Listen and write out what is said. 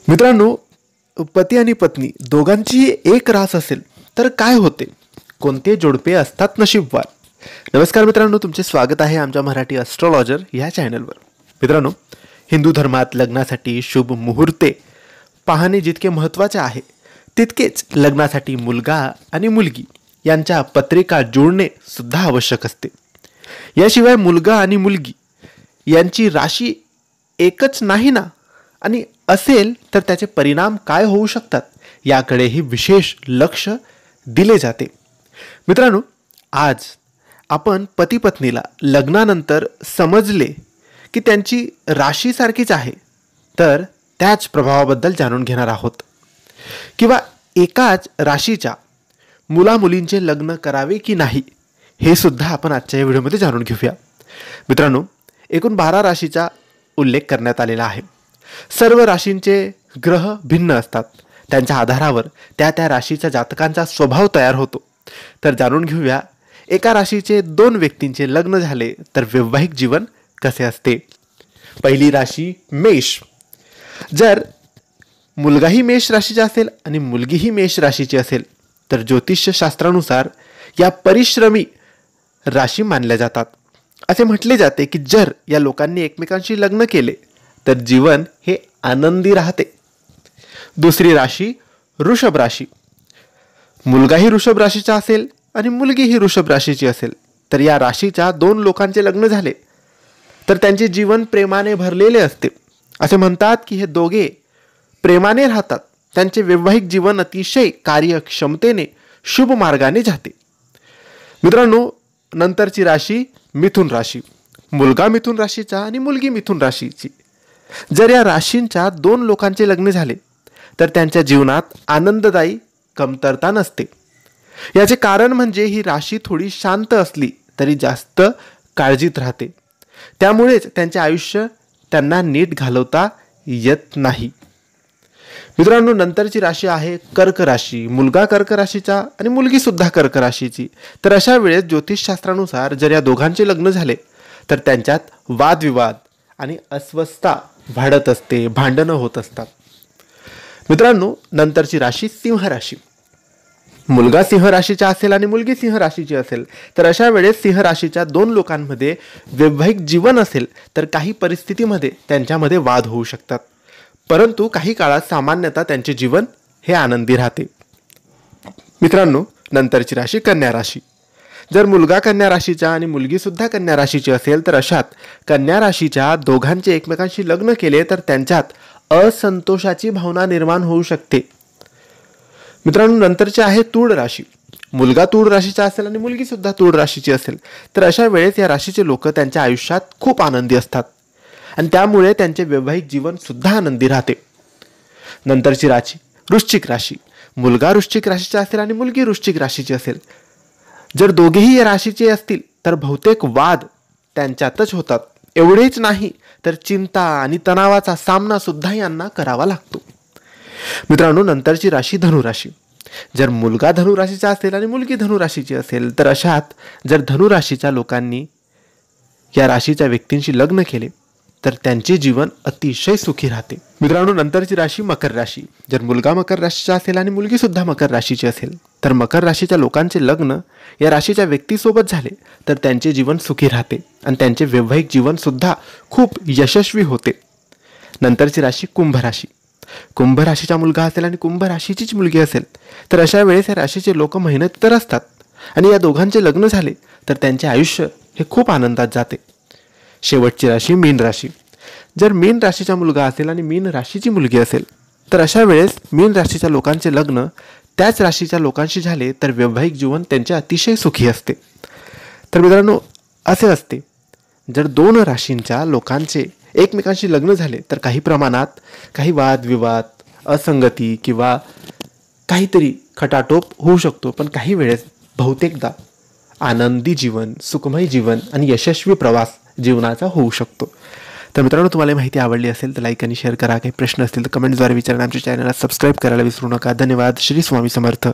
मित्रांनो, पती आणि पत्नी दोघांची एक रास असेल तर काय होते? कोणते जोडपे असतात नशीबवान? नमस्कार मित्रांनो, तुमचे स्वागत आहे आमच्या मराठी ॲस्ट्रॉलॉजर या चॅनलवर. मित्रांनो, हिंदू धर्मात लग्नासाठी शुभ मुहूर्ते पाहणे जितके महत्त्वाचे आहे, तितकेच लग्नासाठी मुलगा आणि मुलगी यांच्या पत्रिका जुळणे सुद्धा आवश्यक असते. याशिवाय मुलगा आणि मुलगी यांची राशी एकच नाही ना, आणि असेल तर त्याचे परिणाम काय होऊ शकतात याकडेही विशेष लक्ष दिले जाते. मित्रांनो, आज आपण पती पत्नीला लग्नानंतर समजले की त्यांची राशी सारखीच आहे, तर त्याच प्रभावाबद्दल जाणून घेणार आहोत. किंवा एकाच राशीच्या मुलामुलींचे लग्न करावे की नाही हे सुद्धा आपण आजच्या या व्हिडिओमध्ये जाणून घेऊया. मित्रांनो, एकूण 12 राशीचा उल्लेख करण्यात आलेला आहे. सर्व राशींचे ग्रह भिन्न असतात. त्यांच्या आधारावर त्या राशीच्या जातकांचा स्वभाव तयार होतो. तर जाणून घेऊया, एका राशीचे 2 व्यक्तींचे लग्न झाले तर वैवाहिक जीवन कसे असते. पहिली राशी मेष. जर मुलगाही मेष राशीचा असेल आणि मुलगीही मेष राशीची असेल तर ज्योतिषशास्त्रानुसार या परिश्रमी राशी मानल्या जातात. असे म्हटले जाते की जर या लोकांनी एकमेकांशी लग्न केले तर जीवन हे आनंदी राहते. दुसरी राशी वृषभ राशी. मुलगाही वृषभ राशीचा असेल आणि मुलगीही वृषभ राशीची असेल तर या राशीच्या 2 लोकांचे लग्न झाले तर त्यांचे जीवन प्रेमाने भरलेले असते. असे म्हणतात की हे दोघे प्रेमाने राहतात. त्यांचे वैवाहिक जीवन अतिशय कार्यक्षमतेने शुभ मार्गाने जाते. मित्रांनो, नंतरची राशी मिथुन राशी. मुलगा मिथुन राशीचा आणि मुलगी मिथुन राशीची. जर या राशींच्या 2 लोकांचे लग्न झाले तर त्यांच्या जीवनात आनंददायी कमतरता नसते. याचे कारण म्हणजे ही राशी थोडी शांत असली तरी जास्त काळजीत राहते. त्यामुळेच त्यांचे आयुष्य त्यांना नीट घालवता येत नाही. मित्रांनो, नंतरची राशी आहे कर्क राशी. मुलगा कर्क राशीचा आणि मुलगी सुद्धा कर्क राशीची. तर अशा वेळेस ज्योतिषशास्त्रानुसार जर या दोघांचे लग्न झाले तर त्यांच्यात वादविवाद आणि अस्वस्थता वाढत असते, भांडणं होत असतात. मित्रांनो, नंतरची राशी सिंह राशी. मुलगा सिंह राशीचा असेल आणि मुलगी सिंह राशीची असेल तर अशा वेळेस सिंह राशीच्या 2 लोकांमध्ये वैवाहिक जीवन असेल तर काही परिस्थितीमध्ये त्यांच्यामध्ये वाद होऊ शकतात, परंतु काही काळात सामान्यतः त्यांचे जीवन हे आनंदी राहते. मित्रांनो, नंतरची राशी कन्या राशी. जर मुलगा कन्या राशीचा आणि मुलगी सुद्धा कन्या राशीची असेल तर अशात कन्या राशीच्या दोघांचे एकमेकांशी लग्न केले तर त्यांच्यात असंतोषाची भावना निर्माण होऊ शकते. मित्रांनो, नंतरचे आहे तूळ राशी. मुलगा तूळ राशीचा असेल आणि मुलगी सुद्धा तूळ राशीची असेल तर अशा वेळेस या राशीचे लोक त्यांच्या आयुष्यात खूप आनंदी असतात आणि त्यामुळे त्यांचे वैवाहिक जीवन सुद्धा आनंदी राहते. नंतरची राशी वृश्चिक राशी. मुलगा वृश्चिक राशीचा असेल आणि मुलगी वृश्चिक राशीची असेल. जर दोघेही या राशीचे असतील तर बहुतेक वाद त्यांच्यातच होतात. एवढेच नाही तर चिंता आणि तणावाचा सामना सुद्धा यांना करावा लागतो. मित्रांनो, नंतरची राशी धनुराशी. जर मुलगा धनुराशीचा असेल आणि मुलगी धनुराशीची असेल तर अशात जर धनुराशीच्या लोकांनी या राशीच्या व्यक्तींशी लग्न केले तर त्यांचे जीवन अतिशय सुखी राहते. मित्रांनो, नंतरची राशी मकर राशी. जर मुलगा मकर राशीचा असेल आणि मुलगी सुद्धा मकर राशीची असेल तर मकर राशीच्या लोकांचे लग्न या राशीच्या व्यक्तीसोबत झाले तर त्यांचे जीवन सुखी राहते आणि त्यांचे वैवाहिक जीवन सुद्धा खूप यशस्वी होते. नंतरची राशी कुंभ राशी. कुंभ राशीचा मुलगा असेल आणि कुंभ राशीचीच मुलगी असेल तर अशा वेळेस या राशीचे लोक मेहनत तर असतात आणि या दोघांचे लग्न झाले तर त्यांचे आयुष्य हे खूप आनंदात जाते. शेवटची राशी मीन राशी. जर मीन राशीचा मुलगा असेल आणि मीन राशीची मुलगी असेल तर अशा वेळेस मीन राशीच्या लोकांचे लग्न त्याच राशीच्या लोकांशी झाले तर वैवाहिक जीवन त्यांचे अतिशय सुखी असते. तर मित्रांनो, असे असते, जर 2 राशींच्या लोकांचे एकमेकांशी लग्न झाले तर काही प्रमाणात काही वादविवाद, असंगती किंवा काहीतरी खटाटोप होऊ शकतो, पण काही वेळेस बहुतेकदा आनंदी जीवन, सुखमय जीवन आणि यशस्वी प्रवास जीवनाचा होऊ शकतो. तर मित्रांनो, तुम्हाला माहिती आवडली असेल तर लाईक आणि शेअर करा. काही प्रश्न असतील तर कमेंटद्वारे विचारा. आमच्या चॅनलला सबस्क्राईब करायला विसरू नका. धन्यवाद. श्री स्वामी समर्थ.